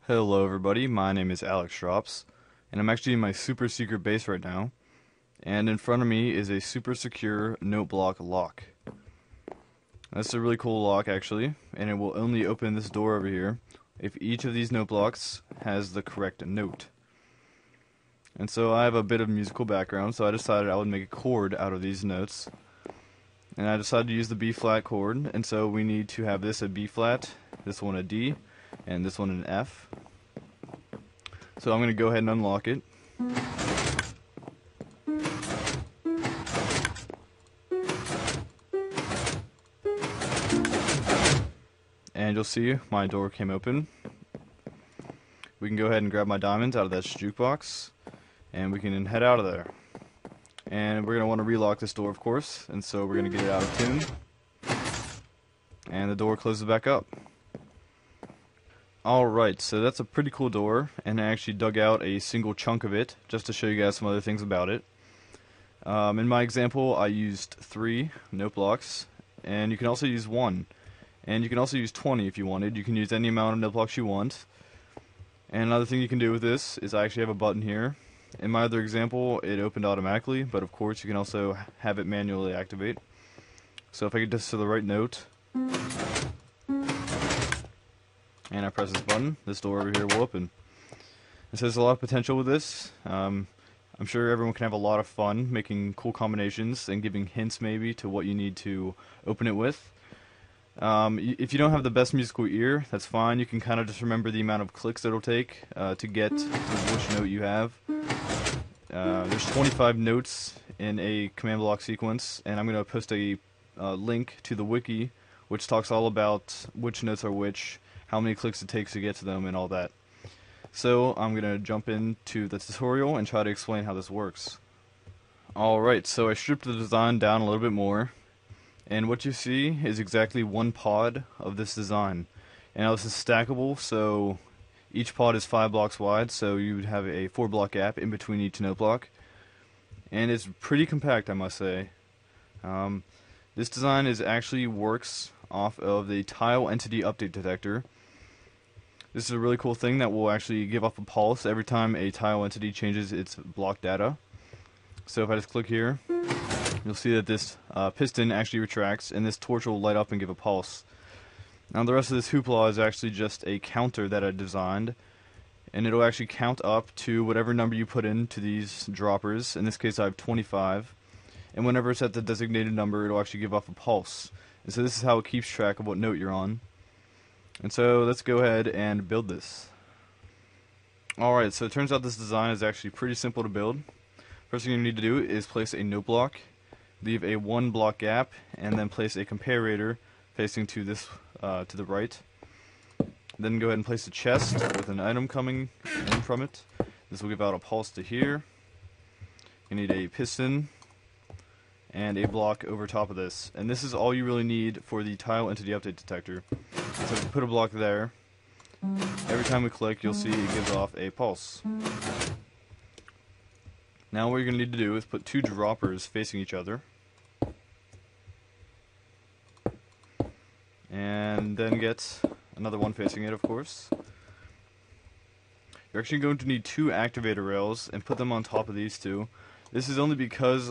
Hello everybody, my name is Alex Drops, and I'm actually in my super secret base right now, and in front of me is a super secure note block lock. That's a really cool lock actually, and it will only open this door over here if each of these note blocks has the correct note. And so I have a bit of musical background, so I decided I would make a chord out of these notes. And I decided to use the B flat chord, and so we need to have this a B flat, this one a D, and this one an F. So I'm going to go ahead and unlock it. And you'll see my door came open. We can go ahead and grab my diamonds out of that jukebox, and we can head out of there. And we're going to want to relock this door, of course, and so we're going to get it out of tune. And the door closes back up. Alright, so that's a pretty cool door, and I actually dug out a single chunk of it just to show you guys some other things about it. In my example, I used 3 note blocks, and you can also use 1. And you can also use 20 if you wanted. You can use any amount of note blocks you want. And another thing you can do with this is I actually have a button here. In my other example, it opened automatically, but of course you can also have it manually activate. So if I get this to the right note, and I press this button, this door over here will open. And so there's a lot of potential with this. I'm sure everyone can have a lot of fun making cool combinations and giving hints maybe to what you need to open it with. If you don't have the best musical ear, that's fine. You can kind of just remember the amount of clicks it'll take to get to which note you have. There's 25 notes in a command block sequence, and I'm going to post a link to the wiki, which talks all about which notes are which, how many clicks it takes to get to them, and all that. So I'm going to jump into the tutorial and try to explain how this works. Alright, so I stripped the design down a little bit more, and what you see is exactly one pod of this design. And now this is stackable, so each pod is 5 blocks wide, so you would have a 4 block gap in between each note block. And it's pretty compact, I must say. This design actually works off of the tile entity update detector. This is a really cool thing that will actually give off a pulse every time a tile entity changes its block data. So if I just click here, you'll see that this piston actually retracts, and this torch will light up and give a pulse. Now the rest of this hoopla is actually just a counter that I designed, and it'll actually count up to whatever number you put into these droppers. In this case I have 25, and whenever it's at the designated number it'll actually give off a pulse. And so this is how it keeps track of what note you're on. And so let's go ahead and build this. Alright, so it turns out this design is actually pretty simple to build. First thing you need to do is place a note block, leave a 1 block gap, and then place a comparator facing to this to the right. Then go ahead and place a chest with an item coming in from it. This will give out a pulse to here. You need a piston and a block over top of this. And this is all you really need for the tile entity update detector. So if you put a block there, every time we click you'll see it gives off a pulse. Now what you're going to need to do is put 2 droppers facing each other. And then get another one facing it, of course. You're actually going to need 2 activator rails and put them on top of these 2. This is only because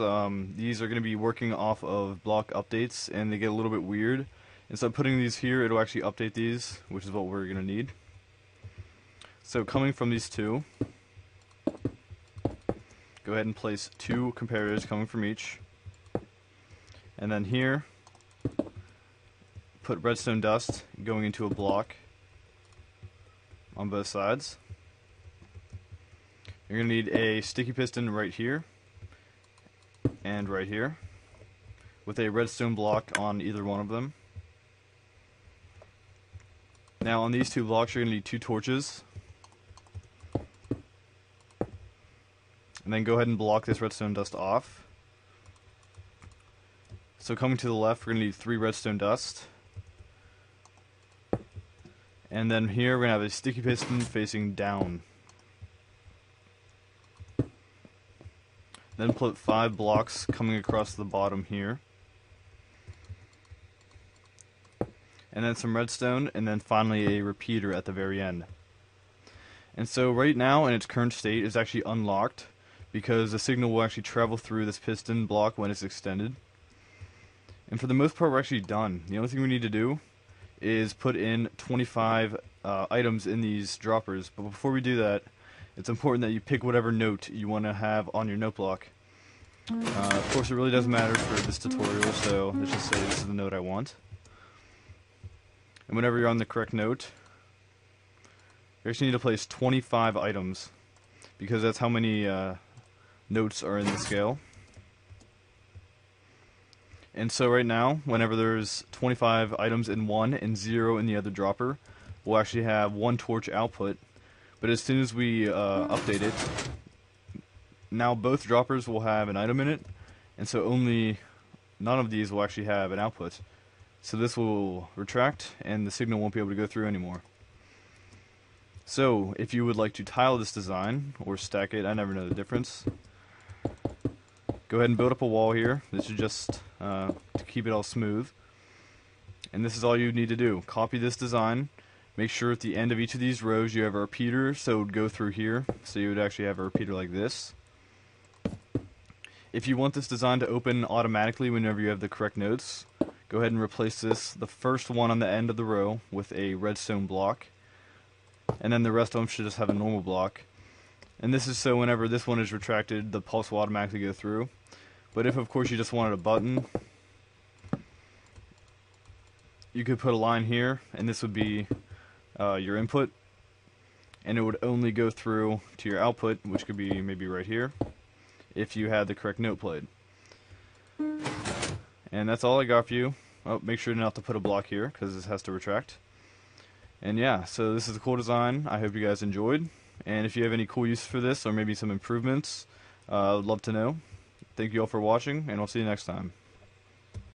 these are going to be working off of block updates and they get a little bit weird. And so putting these here, it'll actually update these, which is what we're going to need. So coming from these 2, go ahead and place 2 comparators coming from each. And then here, put redstone dust going into a block on both sides. You're going to need a sticky piston right here and right here with a redstone block on either one of them. Now on these 2 blocks you're going to need 2 torches. And then go ahead and block this redstone dust off. So coming to the left we're going to need 3 redstone dust. And then here we're going to have a sticky piston facing down. Then put 5 blocks coming across the bottom here. And then some redstone, and then finally a repeater at the very end. And so right now in its current state it's actually unlocked because the signal will actually travel through this piston block when it's extended. And for the most part we're actually done. The only thing we need to do is put in 25 items in these droppers, but before we do that it's important that you pick whatever note you want to have on your note block. Of course it really doesn't matter for this tutorial, so let's just say this is the note I want. And whenever you're on the correct note, you actually need to place 25 items, because that's how many notes are in the scale. And so right now, whenever there's 25 items in one and 0 in the other dropper, we'll actually have 1 torch output. But as soon as we update it, now both droppers will have an item in it, and so none of these will actually have an output. So this will retract, and the signal won't be able to go through anymore. So if you would like to tile this design, or stack it, I never know the difference, go ahead and build up a wall here. This is just to keep it all smooth. And this is all you need to do. Copy this design. Make sure at the end of each of these rows you have a repeater, so it would go through here. So you would actually have a repeater like this. If you want this design to open automatically whenever you have the correct notes, go ahead and replace the first one on the end of the row with a redstone block. And then the rest of them should just have a normal block. And this is so whenever this one is retracted, the pulse will automatically go through. But if of course you just wanted a button, you could put a line here, and this would be your input, and it would only go through to your output, which could be maybe right here, if you had the correct note played. And that's all I got for you. Oh, make sure not to put a block here, because this has to retract. And yeah, so this is a cool design. I hope you guys enjoyed. And if you have any cool use for this, or maybe some improvements, I would love to know. Thank you all for watching, and I'll see you next time.